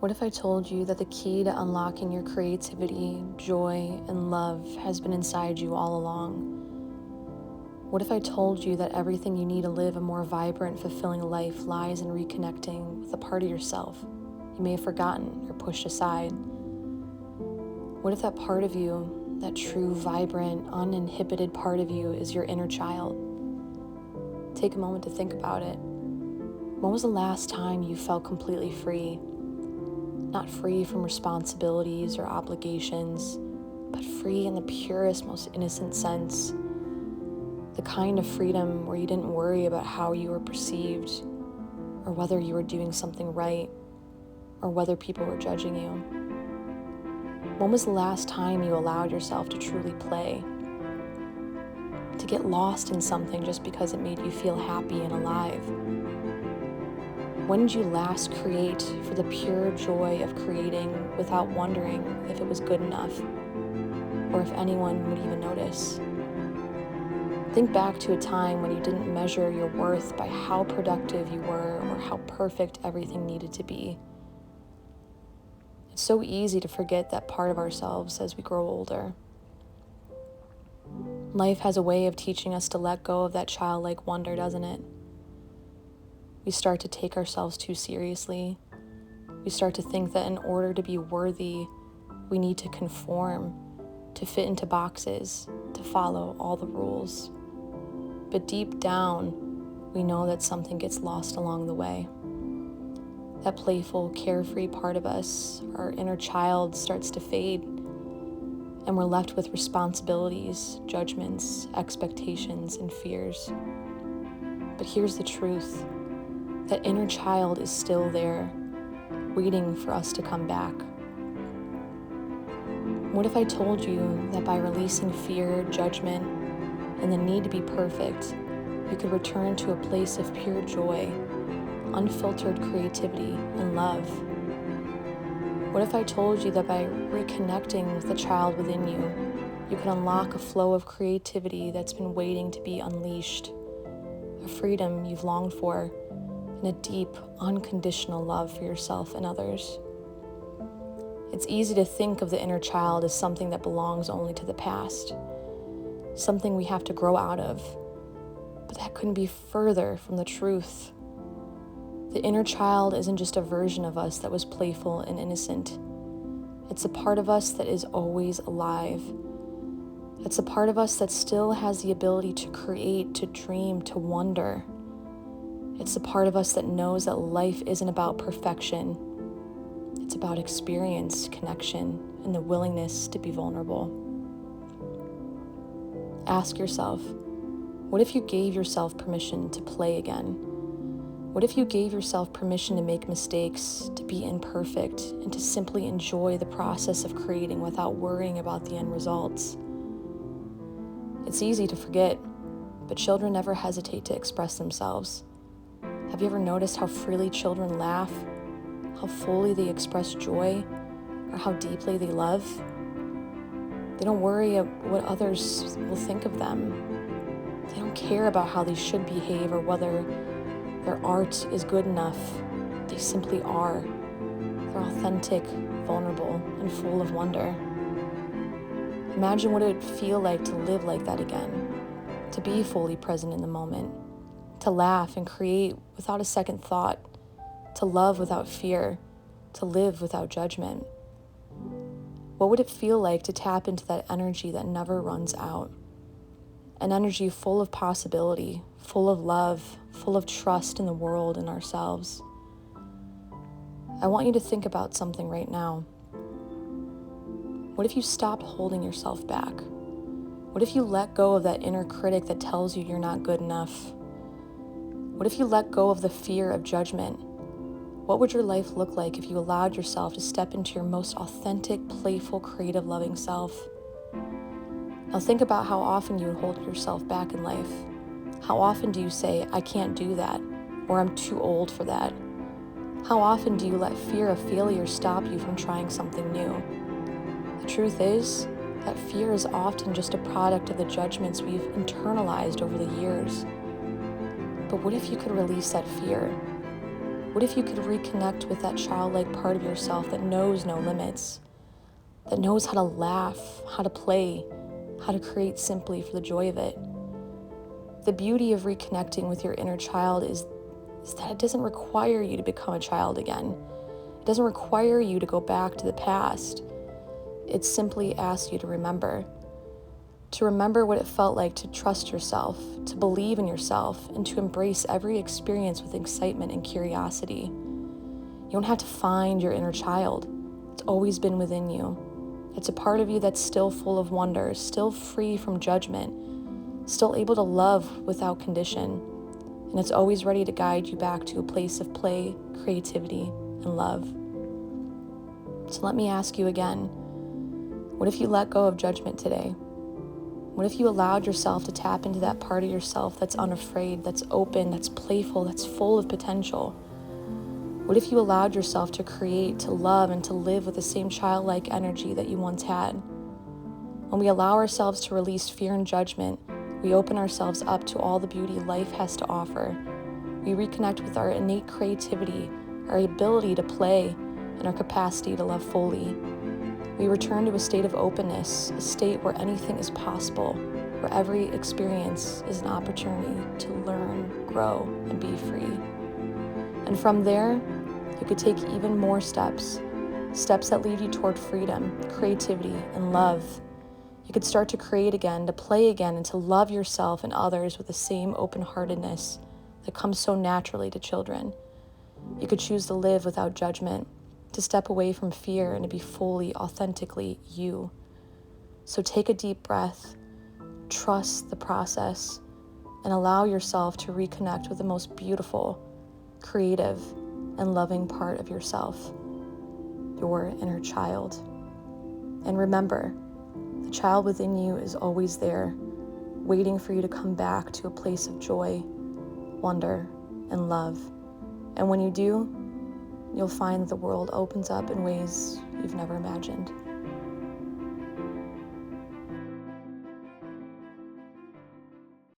What if I told you that the key to unlocking your creativity, joy, and love has been inside you all along? What if I told you that everything you need to live a more vibrant, fulfilling life lies in reconnecting with a part of yourself you may have forgotten or pushed aside? What if that part of you, that true, vibrant, uninhibited part of you, is your inner child? Take a moment to think about it. When was the last time you felt completely free? Not free from responsibilities or obligations, but free in the purest, most innocent sense. The kind of freedom where you didn't worry about how you were perceived, or whether you were doing something right, or whether people were judging you. When was the last time you allowed yourself to truly play? To get lost in something just because it made you feel happy and alive? When did you last create for the pure joy of creating without wondering if it was good enough, or if anyone would even notice? Think back to a time when you didn't measure your worth by how productive you were or how perfect everything needed to be. It's so easy to forget that part of ourselves as we grow older. Life has a way of teaching us to let go of that childlike wonder, doesn't it? We start to take ourselves too seriously. We start to think that in order to be worthy, we need to conform, to fit into boxes, to follow all the rules. But deep down, we know that something gets lost along the way. That playful, carefree part of us, our inner child, starts to fade, and we're left with responsibilities, judgments, expectations, and fears. But here's the truth. That inner child is still there, waiting for us to come back. What if I told you that by releasing fear, judgment, and the need to be perfect, you could return to a place of pure joy, unfiltered creativity, and love? What if I told you that by reconnecting with the child within you, you could unlock a flow of creativity that's been waiting to be unleashed, a freedom you've longed for, and a deep, unconditional love for yourself and others? It's easy to think of the inner child as something that belongs only to the past, something we have to grow out of, but that couldn't be further from the truth. The inner child isn't just a version of us that was playful and innocent. It's a part of us that is always alive. It's a part of us that still has the ability to create, to dream, to wonder. It's a part of us that knows that life isn't about perfection. It's about experience, connection, and the willingness to be vulnerable. Ask yourself, what if you gave yourself permission to play again? What if you gave yourself permission to make mistakes, to be imperfect, and to simply enjoy the process of creating without worrying about the end results? It's easy to forget, but children never hesitate to express themselves. Have you ever noticed how freely children laugh, how fully they express joy, or how deeply they love? They don't worry what others will think of them. They don't care about how they should behave or whether their art is good enough. They simply are. They're authentic, vulnerable, and full of wonder. Imagine what it would feel like to live like that again, to be fully present in the moment, to laugh and create without a second thought, to love without fear, to live without judgment. What would it feel like to tap into that energy that never runs out? An energy full of possibility, full of love, full of trust in the world and ourselves. I want you to think about something right now. What if you stopped holding yourself back? What if you let go of that inner critic that tells you you're not good enough? What if you let go of the fear of judgment? What would your life look like if you allowed yourself to step into your most authentic, playful, creative, loving self? Now think about how often you would hold yourself back in life. How often do you say, I can't do that, or I'm too old for that? How often do you let fear of failure stop you from trying something new? The truth is that fear is often just a product of the judgments we've internalized over the years. But what if you could release that fear? What if you could reconnect with that childlike part of yourself that knows no limits, that knows how to laugh, how to play, how to create simply for the joy of it? The beauty of reconnecting with your inner child is that it doesn't require you to become a child again. It doesn't require you to go back to the past. It simply asks you to remember what it felt like to trust yourself, to believe in yourself, and to embrace every experience with excitement and curiosity. You don't have to find your inner child. It's always been within you. It's a part of you that's still full of wonder, still free from judgment, still able to love without condition, and it's always ready to guide you back to a place of play, creativity, and love. So let me ask you again, what if you let go of judgment today? What if you allowed yourself to tap into that part of yourself that's unafraid, that's open, that's playful, that's full of potential? What if you allowed yourself to create, to love, and to live with the same childlike energy that you once had? When we allow ourselves to release fear and judgment, we open ourselves up to all the beauty life has to offer. We reconnect with our innate creativity, our ability to play, and our capacity to love fully. We return to a state of openness, a state where anything is possible, where every experience is an opportunity to learn, grow, and be free. And from there, you could take even more steps that lead you toward freedom, creativity, and love. You could start to create again, to play again, and to love yourself and others with the same open-heartedness that comes so naturally to children. You could choose to live without judgment, to step away from fear, and to be fully, authentically you. So take a deep breath, trust the process, and allow yourself to reconnect with the most beautiful, creative, and loving part of yourself, your inner child. And remember, the child within you is always there, waiting for you to come back to a place of joy, wonder, and love. And when you do, you'll find that the world opens up in ways you've never imagined.